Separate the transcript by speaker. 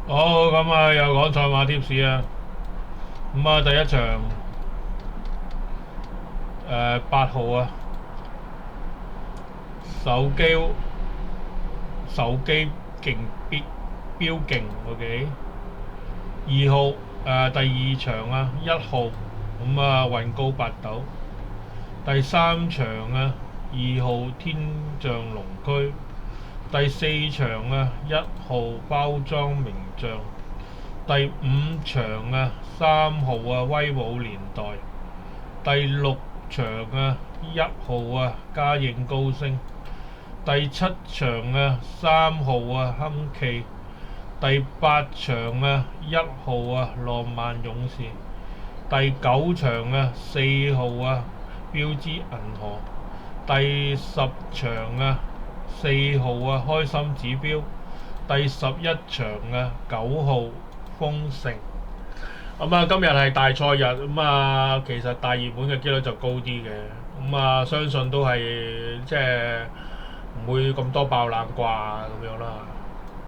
Speaker 1: 好，咁啊，又講賽馬貼士啊。咁啊，第一場8號啊，手機勁標勁，OK。2號第二場啊，1號咁啊，運高八斗。第三場啊，2號天象龍駒。第四場啊，1號包裝名將。第五場啊，3號啊，威武年代。第六場啊，1號啊，嘉應高升。第七場啊，3號啊，亨記。第八場啊，1號啊，浪漫勇士。第九場啊，4號啊，標誌銀河。第十場啊，4號啊，開心指標。第11場啊，9號豐盛。咁啊，今日係大賽日，咁啊，其實大熱門嘅機率就高啲嘅，咁啊，相信都係即係唔會咁多爆冷啩咁樣啦。